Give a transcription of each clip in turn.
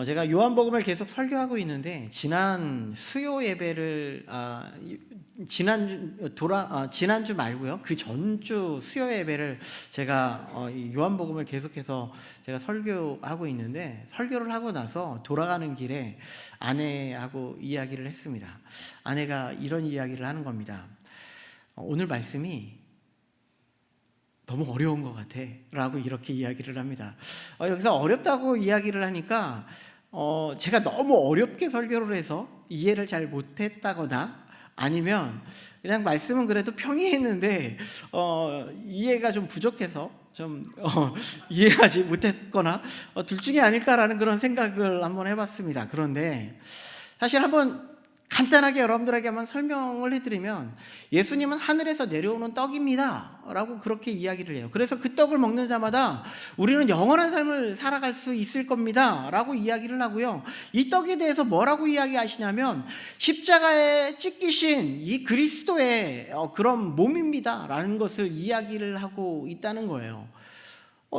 제가 요한복음을 계속 설교하고 있는데 지난 수요 예배를 지난주 말고요. 그 전주 수요 예배를 제가 요한복음을 계속해서 제가 설교하고 있는데, 설교를 하고 나서 돌아가는 길에 아내하고 이야기를 했습니다. 아내가 이런 이야기를 하는 겁니다. 오늘 말씀이 너무 어려운 것 같아 라고 이렇게 이야기를 합니다. 여기서 어렵다고 이야기를 하니까 제가 너무 어렵게 설교를 해서 이해를 잘 못했다거나, 아니면 그냥 말씀은 그래도 평이했는데 이해가 좀 부족해서 좀 이해하지 못했거나, 둘 중에 아닐까라는 그런 생각을 한번 해봤습니다. 그런데 사실 한번 간단하게 여러분들에게 한번 설명을 해드리면, 예수님은 하늘에서 내려오는 떡입니다 라고 그렇게 이야기를 해요. 그래서 그 떡을 먹는 자마다 우리는 영원한 삶을 살아갈 수 있을 겁니다 라고 이야기를 하고요. 이 떡에 대해서 뭐라고 이야기하시냐면, 십자가에 찢기신 이 그리스도의 그런 몸입니다 라는 것을 이야기를 하고 있다는 거예요.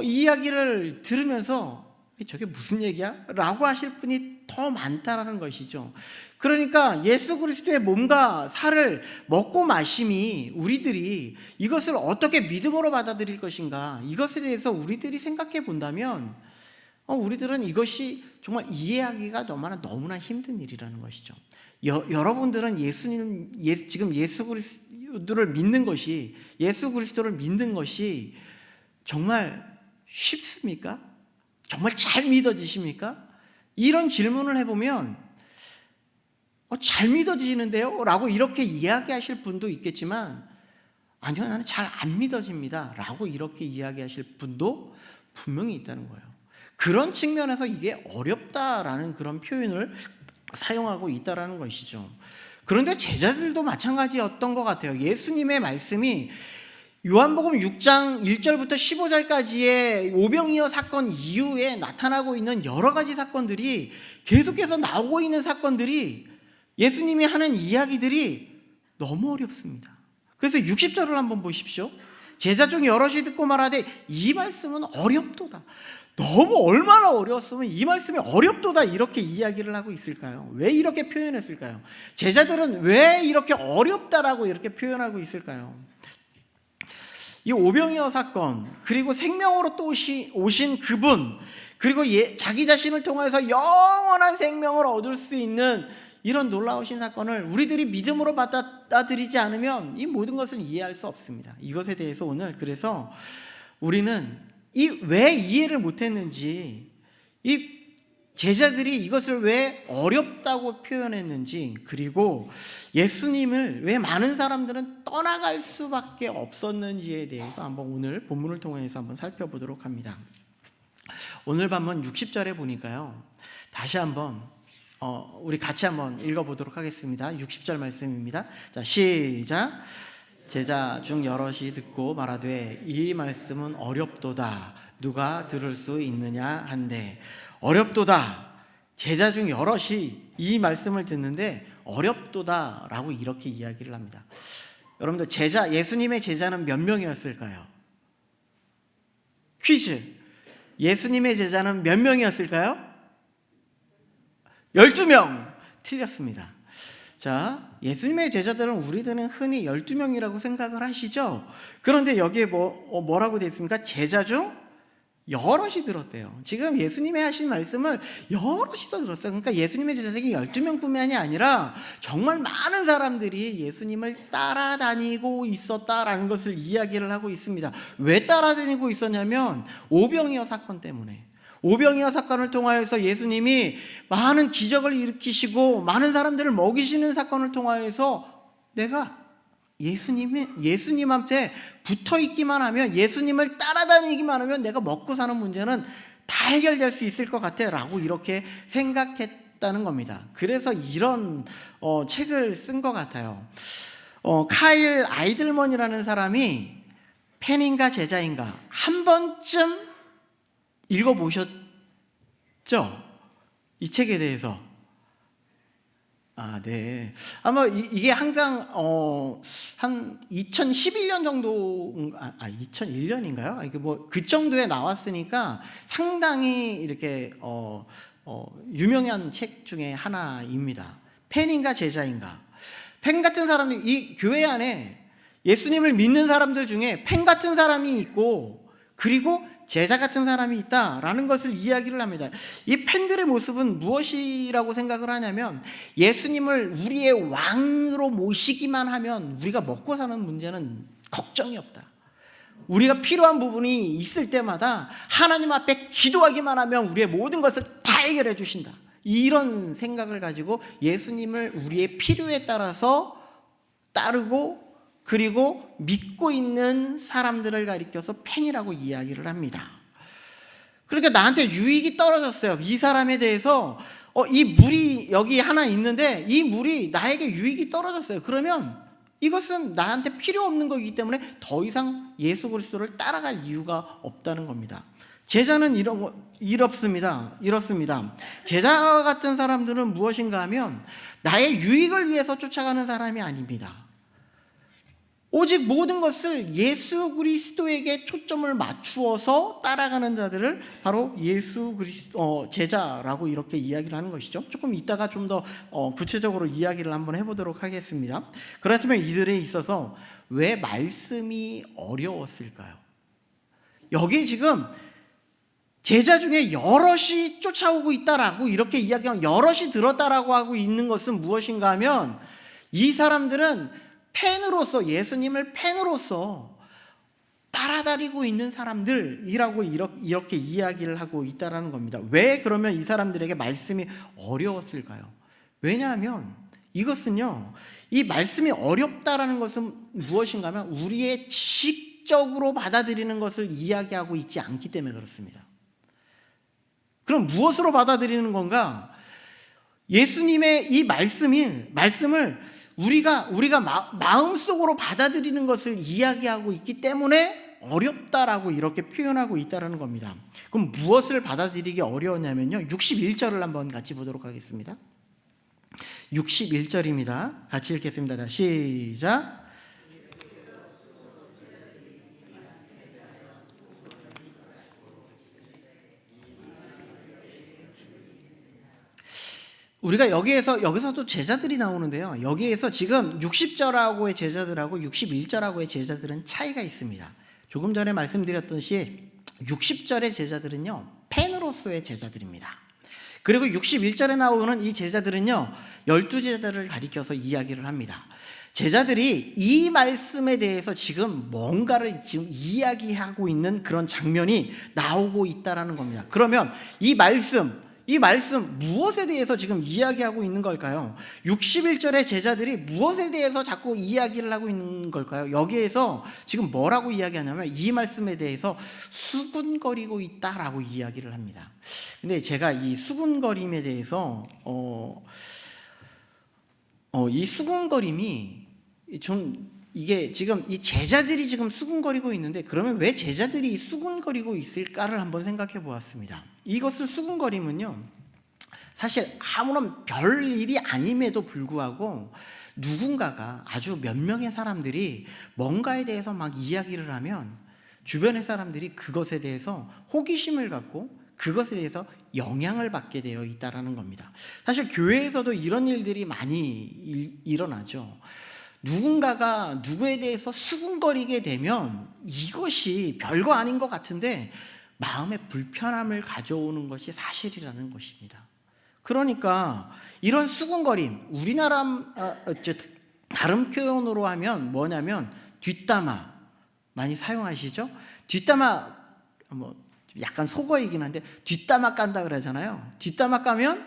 이 이야기를 들으면서 저게 무슨 얘기야? 라고 하실 분이 더 많다라는 것이죠. 그러니까 예수 그리스도의 몸과 살을 먹고 마심이 우리들이 이것을 어떻게 믿음으로 받아들일 것인가, 이것에 대해서 우리들이 생각해 본다면 우리들은 이것이 정말 이해하기가 너무나 힘든 일이라는 것이죠. 여러분들은 지금 예수 그리스도를 믿는 것이, 예수 그리스도를 믿는 것이 정말 쉽습니까? 정말 잘 믿어지십니까? 이런 질문을 해보면 잘 믿어지는데요? 라고 이렇게 이야기하실 분도 있겠지만, 아니요, 나는 잘 안 믿어집니다 라고 이렇게 이야기하실 분도 분명히 있다는 거예요. 그런 측면에서 이게 어렵다라는 그런 표현을 사용하고 있다는 것이죠. 그런데 제자들도 마찬가지였던 것 같아요. 예수님의 말씀이 요한복음 6장 1절부터 15절까지의 오병이어 사건 이후에 나타나고 있는 여러 가지 사건들이, 계속해서 나오고 있는 사건들이, 예수님이 하는 이야기들이 너무 어렵습니다. 그래서 60절을 한번 보십시오. 제자 중 여럿이 듣고 말하되 이 말씀은 어렵도다. 너무 얼마나 어려웠으면 이 말씀이 어렵도다 이렇게 이야기를 하고 있을까요? 왜 이렇게 표현했을까요? 제자들은 왜 이렇게 어렵다라고 이렇게 표현하고 있을까요? 이 오병이어 사건, 그리고 생명으로 또 오신 그분, 그리고 자기 자신을 통해서 영원한 생명을 얻을 수 있는 이런 놀라우신 사건을 우리들이 믿음으로 받아들이지 않으면 이 모든 것을 이해할 수 없습니다. 이것에 대해서 오늘 그래서 우리는 왜 이해를 못했는지, 이 제자들이 이것을 왜 어렵다고 표현했는지, 그리고 예수님을 왜 많은 사람들은 떠나갈 수밖에 없었는지에 대해서 한번 오늘 본문을 통해서 한번 살펴보도록 합니다. 오늘 본문 60절에 보니까요, 다시 한번 우리 같이 한번 읽어보도록 하겠습니다. 60절 말씀입니다. 자, 시작. 제자 중 여럿이 듣고 말하되 이 말씀은 어렵도다. 누가 들을 수 있느냐 한데, 어렵도다. 제자 중 여럿이 이 말씀을 듣는데 어렵도다 라고 이렇게 이야기를 합니다. 여러분들, 예수님의 제자는 몇 명이었을까요? 퀴즈. 예수님의 제자는 몇 명이었을까요? 12명. 틀렸습니다. 자, 예수님의 제자들은 우리들은 흔히 12명이라고 생각을 하시죠? 그런데 여기에 뭐라고 되어 있습니까? 제자 중 여럿이 들었대요. 지금 예수님이 하신 말씀을 여럿이 들었어요. 그러니까 예수님의 제자들이 12명뿐만이 아니라 정말 많은 사람들이 예수님을 따라다니고 있었다라는 것을 이야기를 하고 있습니다. 왜 따라다니고 있었냐면 오병이어 사건 때문에. 오병이어 사건을 통하여서 예수님이 많은 기적을 일으키시고 많은 사람들을 먹이시는 사건을 통하여서 내가 예수님한테 붙어 있기만 하면, 예수님을 따라다니기만 하면 내가 먹고 사는 문제는 다 해결될 수 있을 것 같아 라고 이렇게 생각했다는 겁니다. 그래서 이런 책을 쓴 것 같아요. 카일 아이들먼이라는 사람이 팬인가 제자인가 한 번쯤 읽어보셨죠? 이 책에 대해서. 네. 아마 이게 항상 한 2011년 정도, 2001년인가요? 그 정도에 나왔으니까 상당히 이렇게 유명한 책 중에 하나입니다. 펜인가 제자인가. 펜 같은 사람이, 이 교회 안에 예수님을 믿는 사람들 중에 펜 같은 사람이 있고 그리고 제자 같은 사람이 있다라는 것을 이야기를 합니다. 이 펜들의 모습은 무엇이라고 생각을 하냐면, 예수님을 우리의 왕으로 모시기만 하면 우리가 먹고 사는 문제는 걱정이 없다. 우리가 필요한 부분이 있을 때마다 하나님 앞에 기도하기만 하면 우리의 모든 것을 다 해결해 주신다. 이런 생각을 가지고 예수님을 우리의 필요에 따라서 따르고 그리고 믿고 있는 사람들을 가리켜서 펜이라고 이야기를 합니다. 그러니까 나한테 유익이 떨어졌어요. 이 사람에 대해서 이 물이 여기 하나 있는데 이 물이 나에게 유익이 떨어졌어요. 그러면 이것은 나한테 필요 없는 거기 때문에 더 이상 예수 그리스도를 따라갈 이유가 없다는 겁니다. 제자는 이렇습니다. 제자 같은 사람들은 무엇인가 하면 나의 유익을 위해서 쫓아가는 사람이 아닙니다. 오직 모든 것을 예수 그리스도에게 초점을 맞추어서 따라가는 자들을 바로 예수 그리스도 제자라고 이렇게 이야기를 하는 것이죠. 조금 이따가 좀 더 구체적으로 이야기를 한번 해보도록 하겠습니다. 그렇다면 이들에 있어서 왜 말씀이 어려웠을까요? 여기 지금 제자 중에 여럿이 쫓아오고 있다라고 이렇게 이야기하면, 여럿이 들었다라고 하고 있는 것은 무엇인가 하면, 이 사람들은 팬으로서, 예수님을 팬으로서 따라다니고 있는 사람들이라고 이렇게 이야기를 하고 있다는 겁니다. 왜 그러면 이 사람들에게 말씀이 어려웠을까요? 왜냐하면 이것은요, 이 말씀이 어렵다라는 것은 무엇인가 하면 우리의 지식적으로 받아들이는 것을 이야기하고 있지 않기 때문에 그렇습니다. 그럼 무엇으로 받아들이는 건가? 예수님의 이 말씀을 우리가 마음속으로 받아들이는 것을 이야기하고 있기 때문에 어렵다라고 이렇게 표현하고 있다는 겁니다. 그럼 무엇을 받아들이기 어려웠냐면요, 61절을 한번 같이 보도록 하겠습니다. 61절입니다. 같이 읽겠습니다. 자, 시작. 우리가 여기서도 제자들이 나오는데요. 여기에서 지금 60절하고의 제자들하고 61절하고의 제자들은 차이가 있습니다. 조금 전에 말씀드렸듯이 60절의 제자들은요, 펜으로서의 제자들입니다. 그리고 61절에 나오는 이 제자들은요, 12제자들을 가리켜서 이야기를 합니다. 제자들이 이 말씀에 대해서 지금 뭔가를 지금 이야기하고 있는 그런 장면이 나오고 있다는 겁니다. 그러면 이 말씀 무엇에 대해서 지금 이야기하고 있는 걸까요? 61절의 제자들이 무엇에 대해서 자꾸 이야기를 하고 있는 걸까요? 여기에서 지금 뭐라고 이야기하냐면 이 말씀에 대해서 수군거리고 있다라고 이야기를 합니다. 근데 제가 이 수군거림에 대해서 이 수군거림이 좀, 이게 지금 이 제자들이 지금 수군거리고 있는데, 그러면 왜 제자들이 수군거리고 있을까를 한번 생각해 보았습니다. 이것을 수군거림은요, 사실 아무런 별 일이 아님에도 불구하고 누군가가, 아주 몇 명의 사람들이 뭔가에 대해서 막 이야기를 하면 주변의 사람들이 그것에 대해서 호기심을 갖고 그것에 대해서 영향을 받게 되어 있다는 겁니다. 사실 교회에서도 이런 일들이 많이 일어나죠. 누군가가 누구에 대해서 수군거리게 되면 이것이 별거 아닌 것 같은데 마음에 불편함을 가져오는 것이 사실이라는 것입니다. 그러니까 이런 수군거림, 우리나라 다른 표현으로 하면 뭐냐면 뒷담화 많이 사용하시죠? 뒷담화, 뭐 약간 속어이긴 한데 뒷담화 깐다 그러잖아요. 뒷담화 까면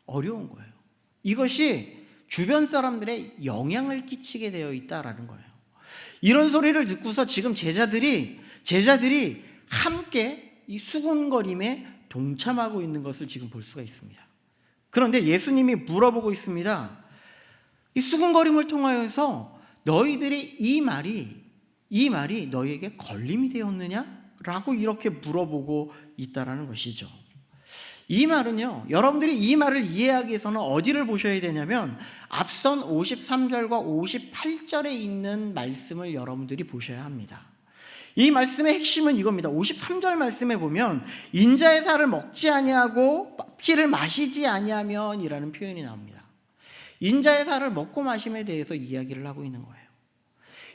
어려운 거예요. 이것이 주변 사람들의 영향을 끼치게 되어 있다라는 거예요. 이런 소리를 듣고서 지금 제자들이 함께 이 수군거림에 동참하고 있는 것을 지금 볼 수가 있습니다. 그런데 예수님이 물어보고 있습니다. 이 수군거림을 통하여서 너희들이 이 말이 너희에게 걸림이 되었느냐? 라고 이렇게 물어보고 있다라는 것이죠. 이 말은요, 여러분들이 이 말을 이해하기 위해서는 어디를 보셔야 되냐면 앞선 53절과 58절에 있는 말씀을 여러분들이 보셔야 합니다. 이 말씀의 핵심은 이겁니다. 53절 말씀에 보면 인자의 살을 먹지 아니하고 피를 마시지 아니하면이라는 표현이 나옵니다. 인자의 살을 먹고 마심에 대해서 이야기를 하고 있는 거예요.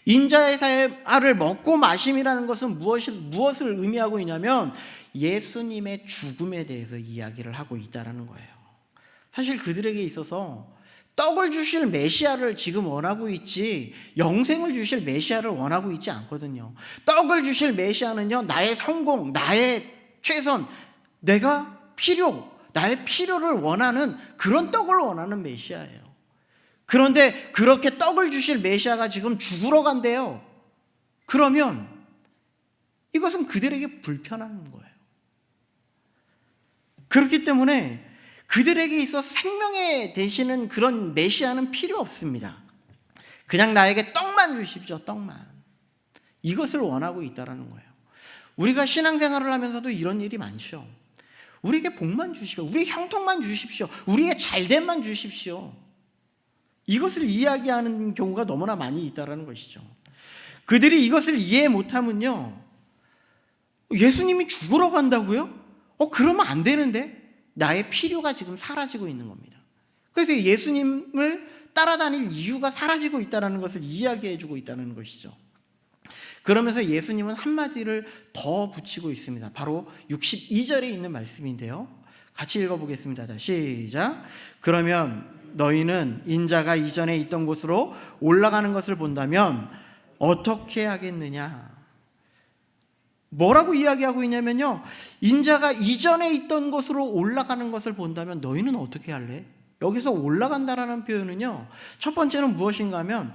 인자의 살을 먹고 마심이라는 것은 무엇을 의미하고 있냐면 예수님의 죽음에 대해서 이야기를 하고 있다는 거예요. 사실 그들에게 있어서 떡을 주실 메시아를 지금 원하고 있지 영생을 주실 메시아를 원하고 있지 않거든요. 떡을 주실 메시아는요, 나의 성공, 나의 최선, 나의 필요를 원하는 그런 떡을 원하는 메시아예요. 그런데 그렇게 떡을 주실 메시아가 지금 죽으러 간대요. 그러면 이것은 그들에게 불편한 거예요. 그렇기 때문에 그들에게 있어 생명에 되시는 그런 메시아는 필요 없습니다. 그냥 나에게 떡만 주십시오. 떡만. 이것을 원하고 있다는 거예요. 우리가 신앙생활을 하면서도 이런 일이 많죠. 우리에게 복만 주십시오. 우리의 형통만 주십시오. 우리의 잘됨만 주십시오. 이것을 이야기하는 경우가 너무나 많이 있다는 것이죠. 그들이 이것을 이해 못하면요, 예수님이 죽으러 간다고요? 그러면 안 되는데? 나의 필요가 지금 사라지고 있는 겁니다. 그래서 예수님을 따라다닐 이유가 사라지고 있다는 것을 이야기해 주고 있다는 것이죠. 그러면서 예수님은 한마디를 더 붙이고 있습니다. 바로 62절에 있는 말씀인데요. 같이 읽어보겠습니다. 자, 시작. 그러면 너희는 인자가 이전에 있던 곳으로 올라가는 것을 본다면 어떻게 하겠느냐? 뭐라고 이야기하고 있냐면요, 인자가 이전에 있던 곳으로 올라가는 것을 본다면 너희는 어떻게 할래? 여기서 올라간다라는 표현은요, 첫 번째는 무엇인가 하면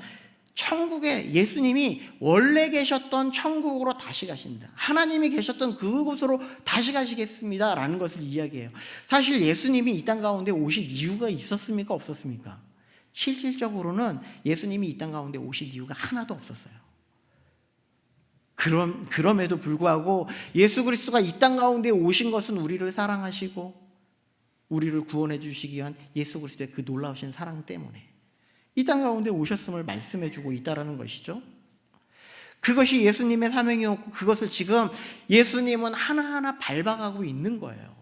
천국에 예수님이 원래 계셨던 천국으로 다시 가신다. 하나님이 계셨던 그곳으로 다시 가시겠습니다 라는 것을 이야기해요. 사실 예수님이 이 땅 가운데 오실 이유가 있었습니까? 없었습니까? 실질적으로는 예수님이 이 땅 가운데 오실 이유가 하나도 없었어요. 그럼에도 불구하고 예수 그리스도가 이 땅 가운데 오신 것은 우리를 사랑하시고 우리를 구원해 주시기 위한 예수 그리스도의 그 놀라우신 사랑 때문에 이 땅 가운데 오셨음을 말씀해 주고 있다는 것이죠. 그것이 예수님의 사명이었고 그것을 지금 예수님은 하나하나 밟아가고 있는 거예요.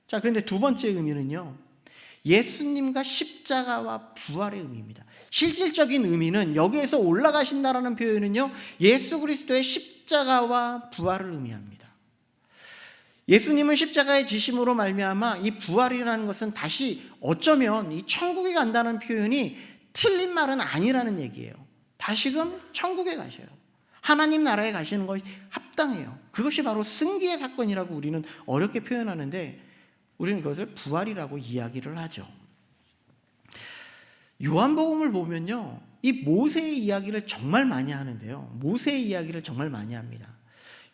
자, 그런데 두 번째 의미는요, 예수님과 십자가와 부활의 의미입니다. 실질적인 의미는 여기에서 올라가신다라는 표현은요, 예수 그리스도의 십자가와 부활을 의미합니다. 예수님은 십자가의 지심으로 말미암아 이 부활이라는 것은 다시 어쩌면 이 천국에 간다는 표현이 틀린 말은 아니라는 얘기예요. 다시금 천국에 가셔요. 하나님 나라에 가시는 것이 합당해요. 그것이 바로 승기의 사건이라고 우리는 어렵게 표현하는데 우리는 그것을 부활이라고 이야기를 하죠. 요한복음을 보면요, 이 모세의 이야기를 정말 많이 하는데요, 모세의 이야기를 정말 많이 합니다.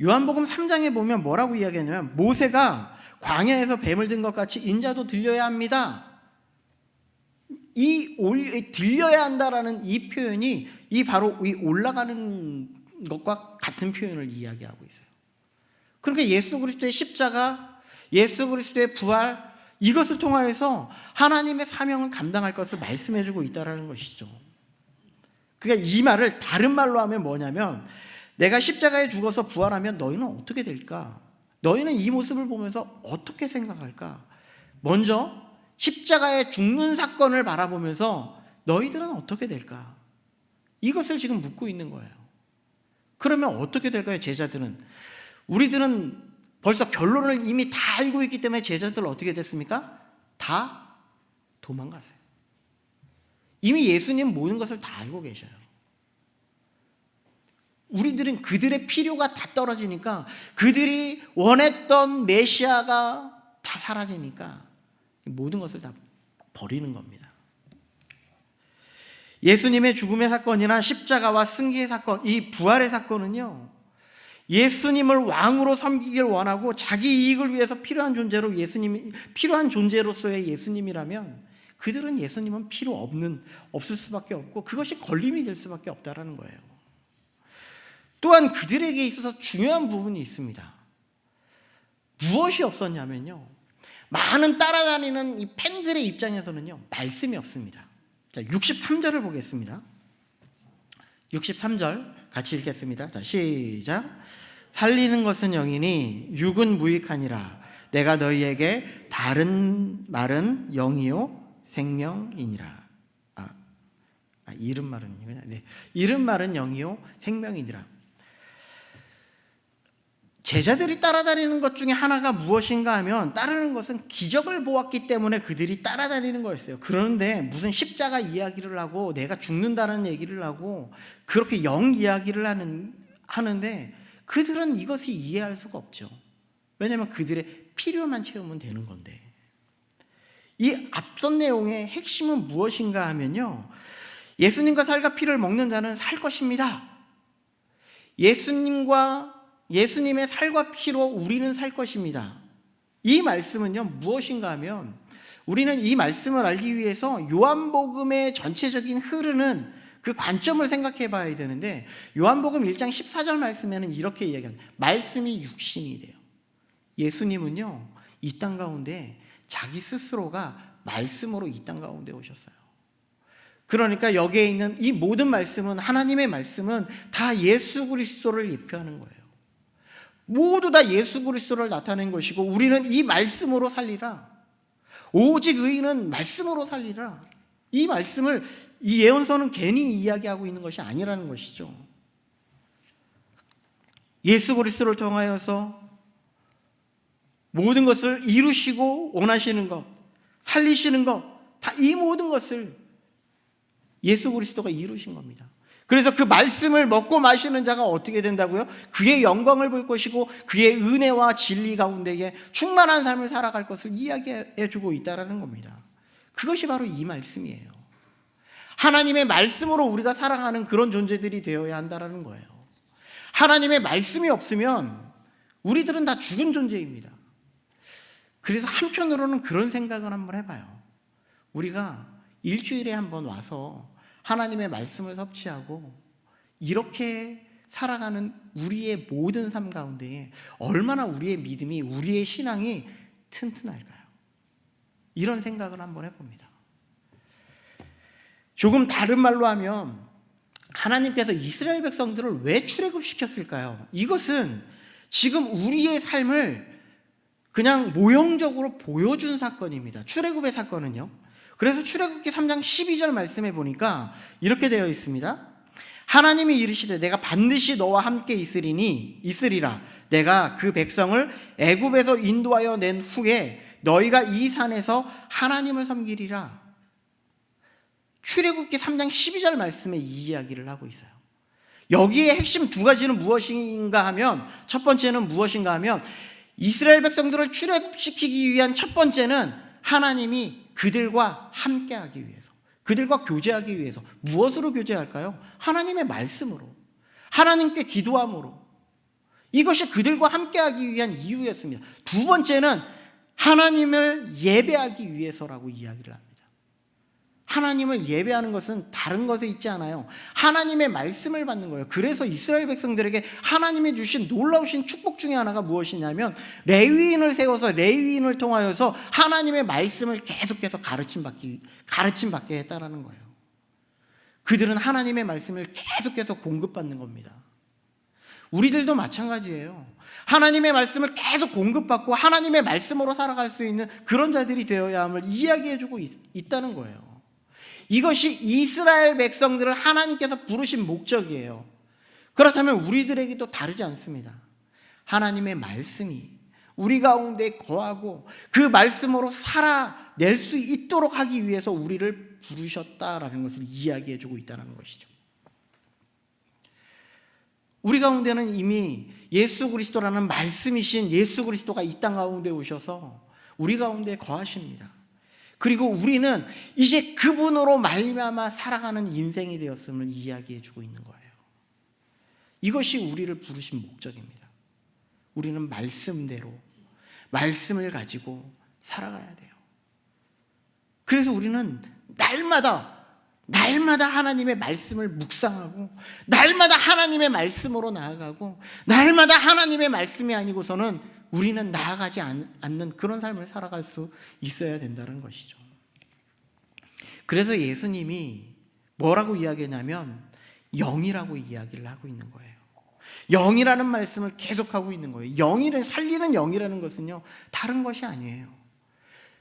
요한복음 3장에 보면 뭐라고 이야기하냐면 모세가 광야에서 뱀을 든 것 같이 인자도 들려야 합니다. 들려야 한다라는 이 표현이 바로 이 올라가는 것과 같은 표현을 이야기하고 있어요. 그러니까 예수 그리스도의 십자가, 예수 그리스도의 부활, 이것을 통하여서 하나님의 사명을 감당할 것을 말씀해주고 있다는 것이죠. 그러니까 이 말을 다른 말로 하면 뭐냐면, 내가 십자가에 죽어서 부활하면 너희는 어떻게 될까? 너희는 이 모습을 보면서 어떻게 생각할까? 먼저 십자가에 죽는 사건을 바라보면서 너희들은 어떻게 될까? 이것을 지금 묻고 있는 거예요. 그러면 어떻게 될까요? 제자들은, 우리들은 벌써 결론을 이미 다 알고 있기 때문에 제자들 어떻게 됐습니까? 다 도망갔어요. 이미 예수님 모든 것을 다 알고 계셔요. 우리들은 그들의 필요가 다 떨어지니까, 그들이 원했던 메시아가 다 사라지니까 모든 것을 다 버리는 겁니다. 예수님의 죽음의 사건이나 십자가와 승리의 사건, 이 부활의 사건은요, 예수님을 왕으로 섬기길 원하고 자기 이익을 위해서 필요한 존재로서의 예수님이라면 그들은 예수님은 없을 수밖에 없고 그것이 걸림이 될 수밖에 없다라는 거예요. 또한 그들에게 있어서 중요한 부분이 있습니다. 무엇이 없었냐면요, 많은 따라다니는 이 팬들의 입장에서는요, 말씀이 없습니다. 자, 63절을 보겠습니다. 63절 같이 읽겠습니다. 자, 시작. 살리는 것은 영이니 육은 무익하니라. 내가 너희에게 다른 말은 영이요 생명이니라. 이른 말은요. 네. 이른 말은 영이요 생명이니라. 제자들이 따라다니는 것 중에 하나가 무엇인가 하면, 따르는 것은 기적을 보았기 때문에 그들이 따라다니는 거였어요. 그런데 무슨 십자가 이야기를 하고 내가 죽는다는 얘기를 하고 그렇게 영 이야기를 하는데 그들은 이것을 이해할 수가 없죠. 왜냐하면 그들의 필요만 채우면 되는 건데. 이 앞선 내용의 핵심은 무엇인가 하면요, 예수님과 살과 피를 먹는 자는 살 것입니다. 예수님의 살과 피로 우리는 살 것입니다. 이 말씀은요 무엇인가 하면, 우리는 이 말씀을 알기 위해서 요한복음의 전체적인 흐르는 그 관점을 생각해 봐야 되는데, 요한복음 1장 14절 말씀에는 이렇게 이야기합니다. 말씀이 육신이 돼요. 예수님은요 이 땅 가운데 자기 스스로가 말씀으로 이 땅 가운데 오셨어요. 그러니까 여기에 있는 이 모든 말씀은, 하나님의 말씀은 다 예수 그리스도를 예표하는 거예요. 모두 다 예수 그리스도를 나타낸 것이고, 우리는 이 말씀으로 살리라. 오직 의인은 말씀으로 살리라. 이 말씀을, 이 예언서는 괜히 이야기하고 있는 것이 아니라는 것이죠. 예수 그리스도를 통하여서 모든 것을 이루시고 원하시는 것, 살리시는 것, 다 이 모든 것을 예수 그리스도가 이루신 겁니다. 그래서 그 말씀을 먹고 마시는 자가 어떻게 된다고요? 그의 영광을 볼 것이고 그의 은혜와 진리 가운데에 충만한 삶을 살아갈 것을 이야기해 주고 있다는 겁니다. 그것이 바로 이 말씀이에요. 하나님의 말씀으로 우리가 살아가는 그런 존재들이 되어야 한다는 거예요. 하나님의 말씀이 없으면 우리들은 다 죽은 존재입니다. 그래서 한편으로는 그런 생각을 한번 해봐요. 우리가 일주일에 한번 와서 하나님의 말씀을 섭취하고 이렇게 살아가는 우리의 모든 삶 가운데에 얼마나 우리의 믿음이, 우리의 신앙이 튼튼할까요? 이런 생각을 한번 해봅니다. 조금 다른 말로 하면, 하나님께서 이스라엘 백성들을 왜 출애굽시켰을까요? 이것은 지금 우리의 삶을 그냥 모형적으로 보여준 사건입니다. 출애굽의 사건은요. 그래서 출애굽기 3장 12절 말씀에 보니까 이렇게 되어 있습니다. 하나님이 이르시되 내가 반드시 너와 함께 있으리라. 내가 그 백성을 애굽에서 인도하여 낸 후에 너희가 이 산에서 하나님을 섬기리라. 출애굽기 3장 12절 말씀에 이 이야기를 하고 있어요. 여기에 핵심 두 가지는 무엇인가 하면, 첫 번째는 무엇인가 하면, 이스라엘 백성들을 출애굽시키기 위한 첫 번째는 하나님이 그들과 함께하기 위해서, 그들과 교제하기 위해서. 무엇으로 교제할까요? 하나님의 말씀으로, 하나님께 기도함으로. 이것이 그들과 함께하기 위한 이유였습니다. 두 번째는 하나님을 예배하기 위해서라고 이야기를 합니다. 하나님을 예배하는 것은 다른 것에 있지 않아요. 하나님의 말씀을 받는 거예요. 그래서 이스라엘 백성들에게 하나님이 주신 놀라우신 축복 중에 하나가 무엇이냐면, 레위인을 세워서 레위인을 통하여서 하나님의 말씀을 계속해서 가르침받게 했다라는 거예요. 그들은 하나님의 말씀을 계속해서 공급받는 겁니다. 우리들도 마찬가지예요. 하나님의 말씀을 계속 공급받고 하나님의 말씀으로 살아갈 수 있는 그런 자들이 되어야 함을 이야기해주고 있다는 거예요. 이것이 이스라엘 백성들을 하나님께서 부르신 목적이에요. 그렇다면 우리들에게도 다르지 않습니다. 하나님의 말씀이 우리 가운데 거하고 그 말씀으로 살아낼 수 있도록 하기 위해서 우리를 부르셨다라는 것을 이야기해주고 있다는 것이죠. 우리 가운데는 이미 예수 그리스도라는 말씀이신 예수 그리스도가 이 땅 가운데 오셔서 우리 가운데 거하십니다. 그리고 우리는 이제 그분으로 말미암아 살아가는 인생이 되었음을 이야기해 주고 있는 거예요. 이것이 우리를 부르신 목적입니다. 우리는 말씀대로, 말씀을 가지고 살아가야 돼요. 그래서 우리는 날마다 하나님의 말씀을 묵상하고, 날마다 하나님의 말씀으로 나아가고, 날마다 하나님의 말씀이 아니고서는 우리는 나아가지 않는 그런 삶을 살아갈 수 있어야 된다는 것이죠. 그래서 예수님이 뭐라고 이야기했냐면, 영이라고 이야기를 하고 있는 거예요. 영이라는 말씀을 계속하고 있는 거예요. 영이를 살리는 영이라는 것은요, 다른 것이 아니에요.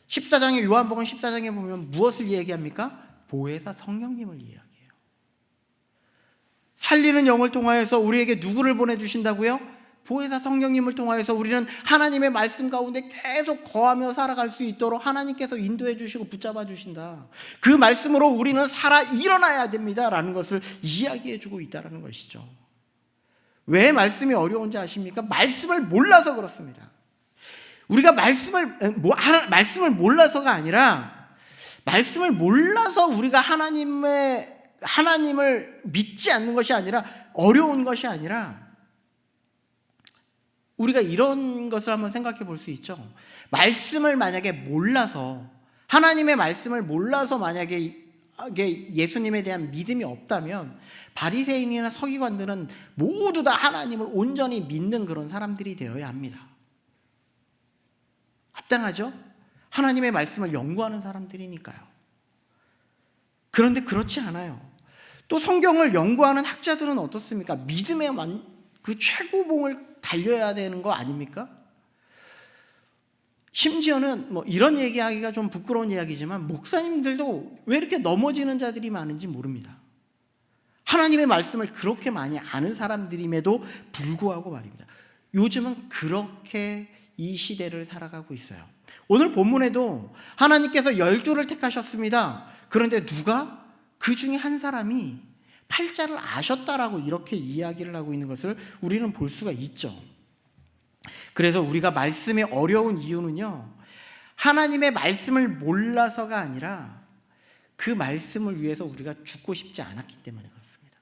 14장에, 요한복음 14장에 보면 무엇을 이야기합니까? 보혜사 성령님을 이야기해요. 살리는 영을 통하여서 우리에게 누구를 보내주신다고요? 보혜사 성령님을 통하여서 우리는 하나님의 말씀 가운데 계속 거하며 살아갈 수 있도록 하나님께서 인도해 주시고 붙잡아 주신다. 그 말씀으로 우리는 살아 일어나야 됩니다 라는 것을 이야기해 주고 있다는 것이죠. 왜 말씀이 어려운지 아십니까? 말씀을 몰라서 그렇습니다. 우리가 말씀을 몰라서가 아니라, 말씀을 몰라서 우리가 하나님을 믿지 않는 것이 아니라, 어려운 것이 아니라, 우리가 이런 것을 한번 생각해 볼 수 있죠. 말씀을 만약에 몰라서, 하나님의 말씀을 몰라서 만약에 예수님에 대한 믿음이 없다면 바리새인이나 서기관들은 모두 다 하나님을 온전히 믿는 그런 사람들이 되어야 합니다. 합당하죠? 하나님의 말씀을 연구하는 사람들이니까요. 그런데 그렇지 않아요. 또 성경을 연구하는 학자들은 어떻습니까? 믿음의 그 최고봉을 달려야 되는 거 아닙니까? 심지어는 이런 얘기하기가 좀 부끄러운 이야기지만 목사님들도 왜 이렇게 넘어지는 자들이 많은지 모릅니다. 하나님의 말씀을 그렇게 많이 아는 사람들임에도 불구하고 말입니다. 요즘은 그렇게 이 시대를 살아가고 있어요. 오늘 본문에도 하나님께서 12를 택하셨습니다. 그런데 누가? 그 중에 한 사람이 팔자를 아셨다라고 이렇게 이야기를 하고 있는 것을 우리는 볼 수가 있죠. 그래서 우리가 말씀이 어려운 이유는요, 하나님의 말씀을 몰라서가 아니라 그 말씀을 위해서 우리가 죽고 싶지 않았기 때문에 그렇습니다.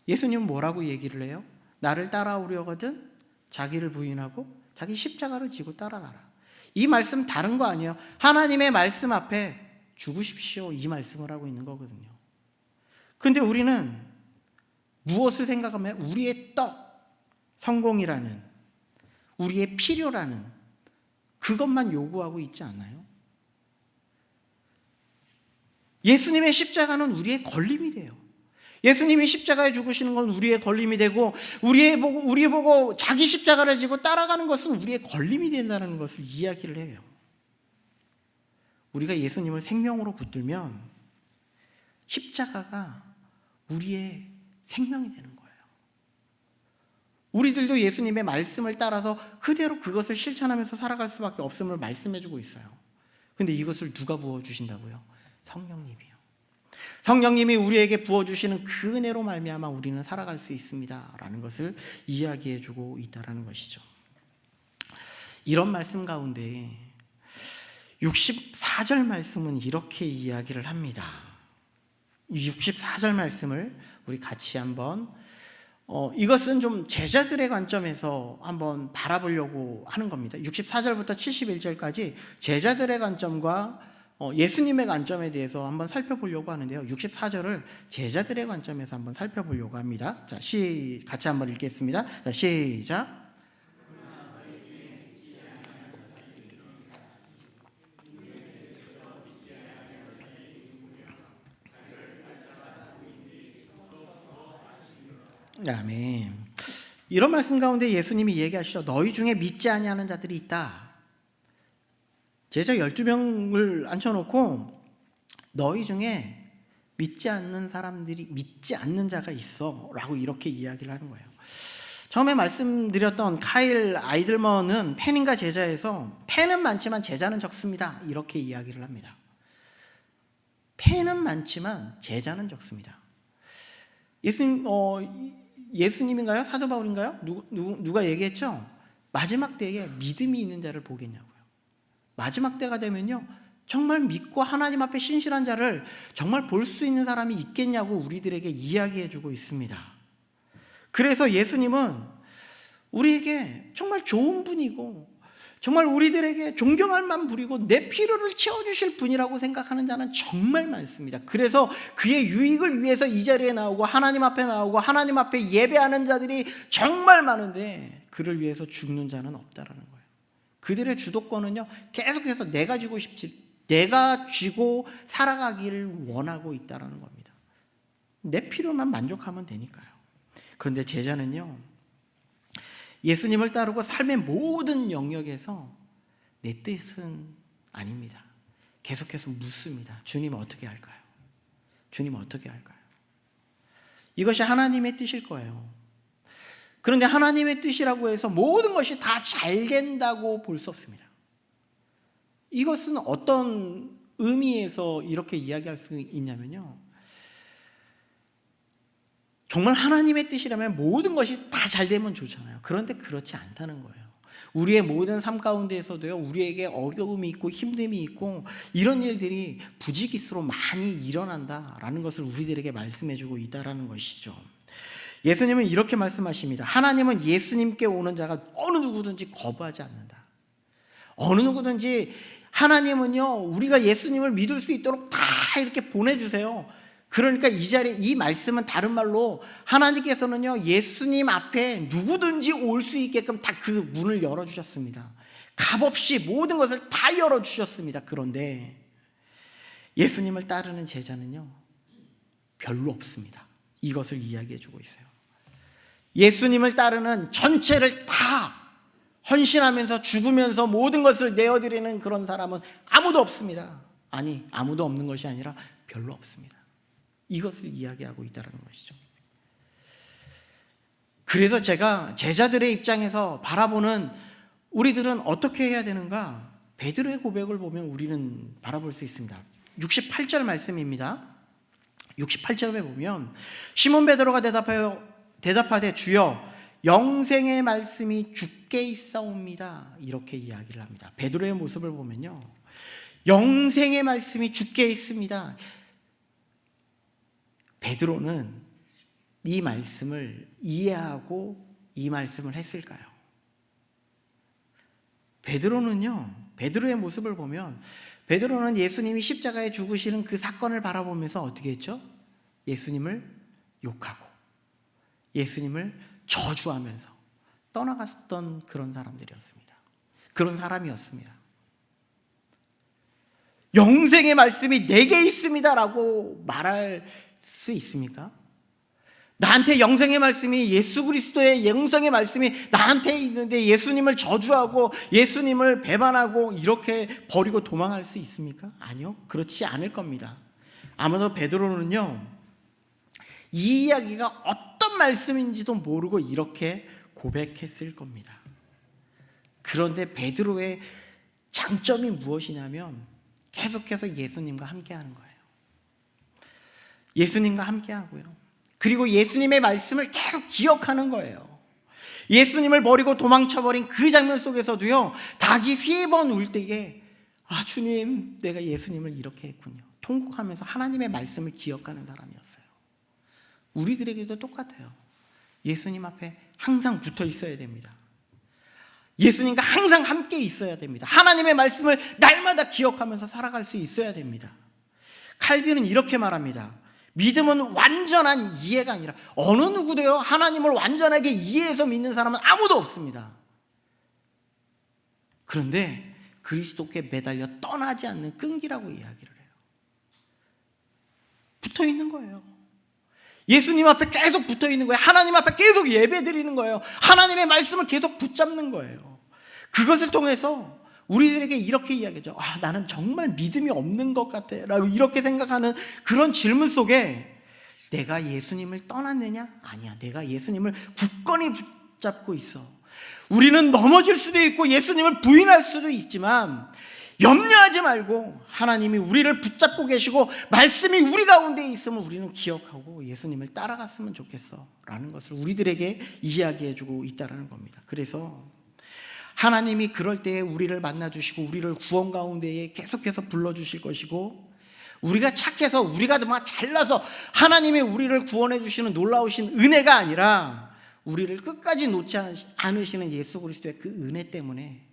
예수님은 뭐라고 얘기를 해요? 나를 따라오려거든 자기를 부인하고 자기 십자가를 지고 따라가라. 이 말씀 다른 거 아니에요. 하나님의 말씀 앞에 죽으십시오, 이 말씀을 하고 있는 거거든요. 근데 우리는 무엇을 생각하면 우리의 떡, 성공이라는, 우리의 필요라는 그것만 요구하고 있지 않나요? 예수님의 십자가는 우리의 걸림이 돼요. 예수님이 십자가에 죽으시는 건 우리의 걸림이 되고, 우리 보고 자기 십자가를 지고 따라가는 것은 우리의 걸림이 된다는 것을 이야기를 해요. 우리가 예수님을 생명으로 붙들면 십자가가 우리의 생명이 되는 거예요. 우리들도 예수님의 말씀을 따라서 그대로 그것을 실천하면서 살아갈 수밖에 없음을 말씀해주고 있어요. 근데 이것을 누가 부어주신다고요? 성령님이요. 성령님이 우리에게 부어주시는 그 은혜로 말미암아 우리는 살아갈 수 있습니다 라는 것을 이야기해주고 있다는 것이죠. 이런 말씀 가운데 64절 말씀은 이렇게 이야기를 합니다. 64절 말씀을 우리 같이 한번 이것은 좀 제자들의 관점에서 한번 바라보려고 하는 겁니다. 64절부터 71절까지 제자들의 관점과 예수님의 관점에 대해서 한번 살펴보려고 하는데요. 64절을 제자들의 관점에서 한번 살펴보려고 합니다. 자, 같이 한번 읽겠습니다. 자, 시작. 아멘. 이런 말씀 가운데 예수님이 얘기하시죠. 너희 중에 믿지 아니하는 자들이 있다. 제자 12명을 앉혀놓고 너희 중에 믿지 않는 자가 있어 라고 이렇게 이야기를 하는 거예요. 처음에 말씀드렸던 카일 아이들먼은 팬인가 제자에서 팬은 많지만 제자는 적습니다 이렇게 이야기를 합니다. 팬은 많지만 제자는 적습니다. 예수님인가요? 사도 바울인가요? 누가 얘기했죠? 마지막 때에 믿음이 있는 자를 보겠냐고요. 마지막 때가 되면요, 정말 믿고 하나님 앞에 신실한 자를 정말 볼 수 있는 사람이 있겠냐고 우리들에게 이야기해주고 있습니다. 그래서 예수님은 우리에게 정말 좋은 분이고 정말 우리들에게 존경할 만 부리고 내 필요를 채워주실 분이라고 생각하는 자는 정말 많습니다. 그래서 그의 유익을 위해서 이 자리에 나오고 하나님 앞에 나오고 하나님 앞에 예배하는 자들이 정말 많은데 그를 위해서 죽는 자는 없다라는 거예요. 그들의 주도권은요, 계속해서 내가 쥐고 살아가기를 원하고 있다라는 겁니다. 내 필요만 만족하면 되니까요. 그런데 제자는요, 예수님을 따르고 삶의 모든 영역에서 내 뜻은 아닙니다. 계속해서 묻습니다. 주님 어떻게 할까요? 주님 어떻게 할까요? 이것이 하나님의 뜻일 거예요. 그런데 하나님의 뜻이라고 해서 모든 것이 다 잘 된다고 볼 수 없습니다. 이것은 어떤 의미에서 이렇게 이야기할 수 있냐면요, 정말 하나님의 뜻이라면 모든 것이 다 잘 되면 좋잖아요. 그런데 그렇지 않다는 거예요. 우리의 모든 삶 가운데에서도요, 우리에게 어려움이 있고 힘듦이 있고 이런 일들이 부지기수로 많이 일어난다라는 것을 우리들에게 말씀해주고 있다라는 것이죠. 예수님은 이렇게 말씀하십니다. 하나님은 예수님께 오는 자가 어느 누구든지 거부하지 않는다. 어느 누구든지 하나님은요, 우리가 예수님을 믿을 수 있도록 다 이렇게 보내주세요. 그러니까 이 자리에 이 말씀은 다른 말로 하나님께서는요, 예수님 앞에 누구든지 올 수 있게끔 다 그 문을 열어주셨습니다. 값없이 모든 것을 다 열어주셨습니다. 그런데 예수님을 따르는 제자는요, 별로 없습니다. 이것을 이야기해주고 있어요. 예수님을 따르는 전체를 다 헌신하면서 죽으면서 모든 것을 내어드리는 그런 사람은 아무도 없습니다. 아니, 아무도 없는 것이 아니라 별로 없습니다. 이것을 이야기하고 있다는 것이죠. 그래서 제가 제자들의 입장에서 바라보는 우리들은 어떻게 해야 되는가? 베드로의 고백을 보면 우리는 바라볼 수 있습니다. 68절 말씀입니다. 68절에 보면 시몬 베드로가 대답하되 주여 영생의 말씀이 주께 있사옵니다. 이렇게 이야기를 합니다. 베드로의 모습을 보면요, 영생의 말씀이 주께 있습니다. 베드로는 이 말씀을 이해하고 이 말씀을 했을까요? 베드로의 모습을 보면 베드로는 예수님이 십자가에 죽으시는 그 사건을 바라보면서 어떻게 했죠? 예수님을 욕하고 예수님을 저주하면서 떠나갔던 그런 사람들이었습니다. 그런 사람이었습니다. 영생의 말씀이 내게 있습니다라고 말할 수 있습니까? 나한테 영생의 말씀이, 예수 그리스도의 영생의 말씀이 나한테 있는데 예수님을 저주하고 예수님을 배반하고 이렇게 버리고 도망할 수 있습니까? 아니요, 그렇지 않을 겁니다. 아마도 베드로는요, 이 이야기가 어떤 말씀인지도 모르고 이렇게 고백했을 겁니다. 그런데 베드로의 장점이 무엇이냐면 계속해서 예수님과 함께하는 거예요. 예수님과 함께하고요, 그리고 예수님의 말씀을 계속 기억하는 거예요. 예수님을 버리고 도망쳐버린 그 장면 속에서도요, 닭이 3번 울 때에 아, 주님, 내가 예수님을 이렇게 했군요, 통곡하면서 하나님의 말씀을 기억하는 사람이었어요. 우리들에게도 똑같아요. 예수님 앞에 항상 붙어 있어야 됩니다. 예수님과 항상 함께 있어야 됩니다. 하나님의 말씀을 날마다 기억하면서 살아갈 수 있어야 됩니다. 칼빈은 이렇게 말합니다. 믿음은 완전한 이해가 아니라, 어느 누구도요, 하나님을 완전하게 이해해서 믿는 사람은 아무도 없습니다. 그런데 그리스도께 매달려 떠나지 않는 끈기라고 이야기를 해요. 붙어 있는 거예요. 예수님 앞에 계속 붙어 있는 거예요. 하나님 앞에 계속 예배 드리는 거예요. 하나님의 말씀을 계속 붙잡는 거예요. 그것을 통해서 우리들에게 이렇게 이야기하죠. 아, 나는 정말 믿음이 없는 것 같아 라고 이렇게 생각하는 그런 질문 속에 내가 예수님을 떠났느냐? 아니야, 내가 예수님을 굳건히 붙잡고 있어. 우리는 넘어질 수도 있고 예수님을 부인할 수도 있지만 염려하지 말고 하나님이 우리를 붙잡고 계시고 말씀이 우리 가운데 있으면 우리는 기억하고 예수님을 따라갔으면 좋겠어 라는 것을 우리들에게 이야기해주고 있다는 겁니다. 그래서 하나님이 그럴 때에 우리를 만나주시고 우리를 구원 가운데에 계속해서 불러주실 것이고, 우리가 착해서 우리가 막 잘나서 하나님이 우리를 구원해 주시는 놀라우신 은혜가 아니라 우리를 끝까지 놓지 않으시는 예수 그리스도의 그 은혜 때문에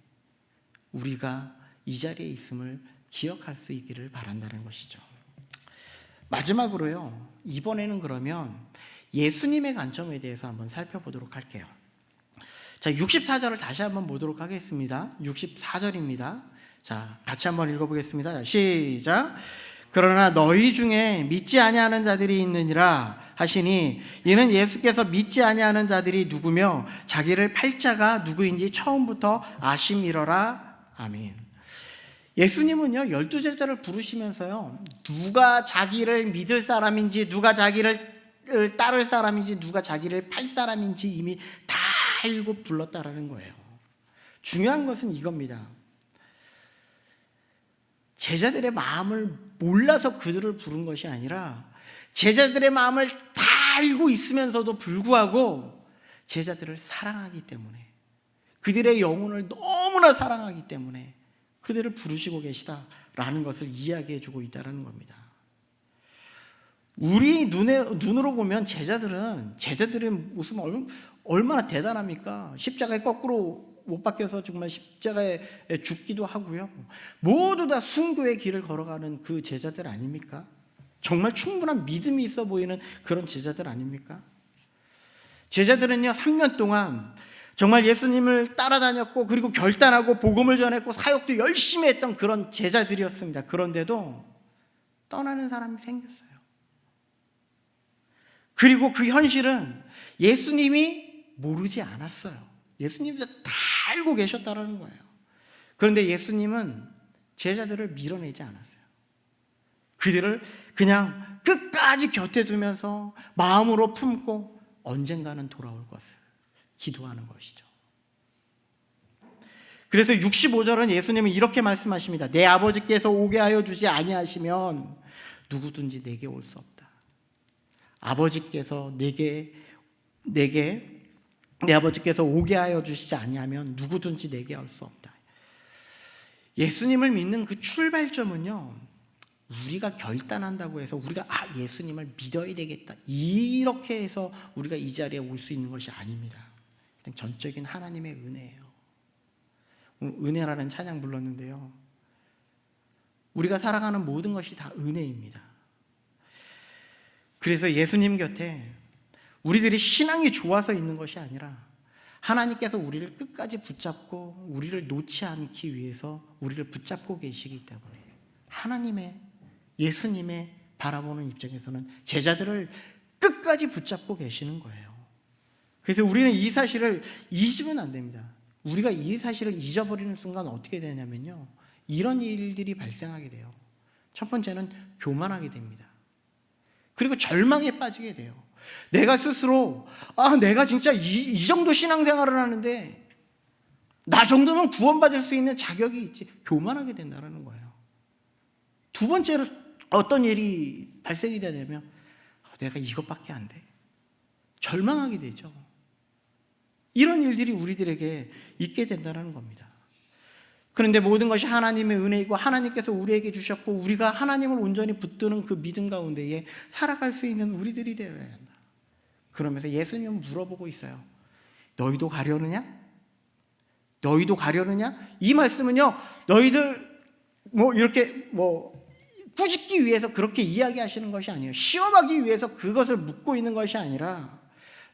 우리가 이 자리에 있음을 기억할 수 있기를 바란다는 것이죠. 마지막으로요, 이번에는 그러면 예수님의 관점에 대해서 한번 살펴보도록 할게요. 자, 64절을 다시 한번 보도록 하겠습니다. 64절입니다. 자, 같이 한번 읽어보겠습니다. 시작. 그러나 너희 중에 믿지 아니하는 자들이 있느니라 하시니, 이는 예수께서 믿지 아니하는 자들이 누구며 자기를 팔 자가 누구인지 처음부터 아심이러라. 아멘. 예수님은요, 12제자를 부르시면서요, 누가 자기를 믿을 사람인지, 누가 자기를 따를 사람인지, 누가 자기를 팔 사람인지 이미 다 알고 불렀다라는 거예요. 중요한 것은 이겁니다. 제자들의 마음을 몰라서 그들을 부른 것이 아니라, 제자들의 마음을 다 알고 있으면서도 불구하고 제자들을 사랑하기 때문에, 그들의 영혼을 너무나 사랑하기 때문에 그들을 부르시고 계시다라는 것을 이야기해 주고 있다는 겁니다. 우리 눈으로 보면 제자들의 모습은 얼마나 대단합니까? 십자가에 거꾸로 못 박혀서 정말 십자가에 죽기도 하고요. 모두 다 순교의 길을 걸어가는 그 제자들 아닙니까? 정말 충분한 믿음이 있어 보이는 그런 제자들 아닙니까? 제자들은요, 3년 동안 정말 예수님을 따라다녔고, 그리고 결단하고 복음을 전했고 사역도 열심히 했던 그런 제자들이었습니다. 그런데도 떠나는 사람이 생겼어요. 그리고 그 현실은 예수님이 모르지 않았어요. 예수님이 다 알고 계셨다는 거예요. 그런데 예수님은 제자들을 밀어내지 않았어요. 그들을 그냥 끝까지 곁에 두면서 마음으로 품고 언젠가는 돌아올 것을 기도하는 것이죠. 그래서 65절은 예수님은 이렇게 말씀하십니다. 내 아버지께서 오게 하여 주지 아니하시면 누구든지 내게 올 수 없다. 아버지께서 내 아버지께서 오게 하여 주시지 아니하면 누구든지 내게 올 수 없다. 예수님을 믿는 그 출발점은요, 우리가 결단한다고 해서 우리가 예수님을 믿어야 되겠다, 이렇게 해서 우리가 이 자리에 올 수 있는 것이 아닙니다. 그냥 전적인 하나님의 은혜예요. 은혜라는 찬양 불렀는데요, 우리가 살아가는 모든 것이 다 은혜입니다. 그래서 예수님 곁에 우리들이 신앙이 좋아서 있는 것이 아니라 하나님께서 우리를 끝까지 붙잡고 우리를 놓지 않기 위해서 우리를 붙잡고 계시기 때문에, 하나님의, 예수님의 바라보는 입장에서는 제자들을 끝까지 붙잡고 계시는 거예요. 그래서 우리는 이 사실을 잊으면 안 됩니다. 우리가 이 사실을 잊어버리는 순간 어떻게 되냐면요, 이런 일들이 발생하게 돼요. 첫 번째는 교만하게 됩니다. 그리고 절망에 빠지게 돼요. 내가 스스로 내가 진짜 이 정도 신앙생활을 하는데 나 정도면 구원받을 수 있는 자격이 있지, 교만하게 된다는 거예요. 두 번째로 어떤 일이 발생이 되냐면, 내가 이것밖에 안 돼, 절망하게 되죠. 이런 일들이 우리들에게 있게 된다는 겁니다. 그런데 모든 것이 하나님의 은혜이고 하나님께서 우리에게 주셨고, 우리가 하나님을 온전히 붙드는 그 믿음 가운데에 살아갈 수 있는 우리들이 되어야 한다. 그러면서 예수님은 물어보고 있어요. 너희도 가려느냐? 너희도 가려느냐? 이 말씀은요, 너희들 이렇게 꾸짖기 위해서 그렇게 이야기하시는 것이 아니에요. 시험하기 위해서 그것을 묻고 있는 것이 아니라,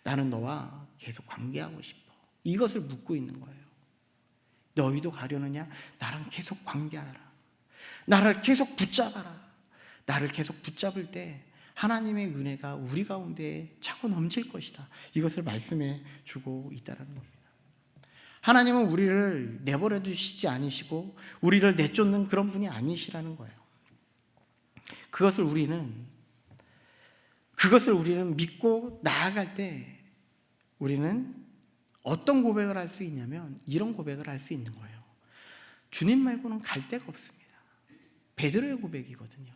나는 너와 계속 관계하고 싶어, 이것을 묻고 있는 거예요. 너희도 가려느냐? 나랑 계속 관계하라. 나를 계속 붙잡아라. 나를 계속 붙잡을 때 하나님의 은혜가 우리 가운데 차고 넘칠 것이다. 이것을 말씀해 주고 있다는 겁니다. 하나님은 우리를 내버려 두시지 않으시고 우리를 내쫓는 그런 분이 아니시라는 거예요. 그것을 우리는 믿고 나아갈 때 우리는 어떤 고백을 할 수 있냐면, 이런 고백을 할 수 있는 거예요. 주님 말고는 갈 데가 없습니다. 베드로의 고백이거든요.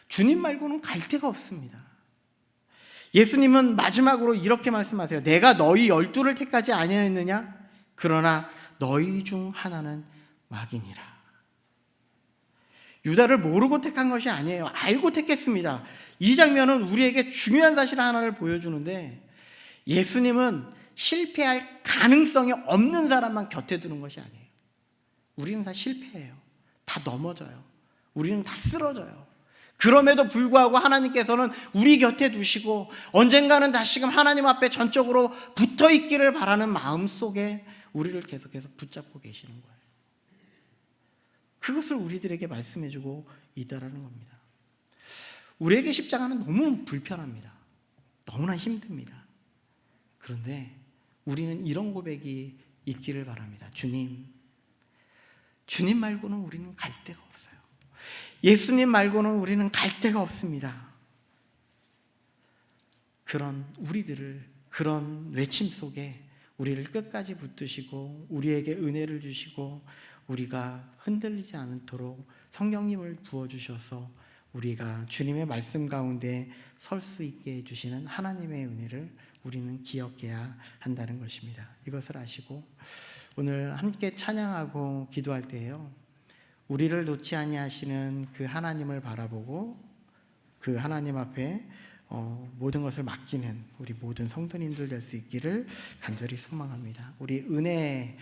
주님 말고는 갈 데가 없습니다. 예수님은 마지막으로 이렇게 말씀하세요. 내가 너희 12를 택하지 아니하였느냐? 그러나 너희 중 하나는 마귀니라. 유다를 모르고 택한 것이 아니에요. 알고 택했습니다. 이 장면은 우리에게 중요한 사실 하나를 보여주는데, 예수님은 실패할 가능성이 없는 사람만 곁에 두는 것이 아니에요. 우리는 다 실패해요. 다 넘어져요. 우리는 다 쓰러져요. 그럼에도 불구하고 하나님께서는 우리 곁에 두시고 언젠가는 다시금 하나님 앞에 전적으로 붙어 있기를 바라는 마음 속에 우리를 계속해서 붙잡고 계시는 거예요. 그것을 우리들에게 말씀해주고 있다는 겁니다. 우리에게 십자가는 너무 불편합니다. 너무나 힘듭니다. 그런데 우리는 이런 고백이 있기를 바랍니다. 주님 말고는 우리는 갈 데가 없어요. 예수님 말고는 우리는 갈 데가 없습니다. 그런 우리들을, 그런 외침 속에 우리를 끝까지 붙드시고 우리에게 은혜를 주시고 우리가 흔들리지 않도록 성령님을 부어주셔서 우리가 주님의 말씀 가운데 설 수 있게 해주시는 하나님의 은혜를 우리는 기억해야 한다는 것입니다. 이것을 아시고 오늘 함께 찬양하고 기도할 때에요, 우리를 놓지 아니하시는 그 하나님을 바라보고 그 하나님 앞에 모든 것을 맡기는 우리 모든 성도님들 될 수 있기를 간절히 소망합니다. 우리 은혜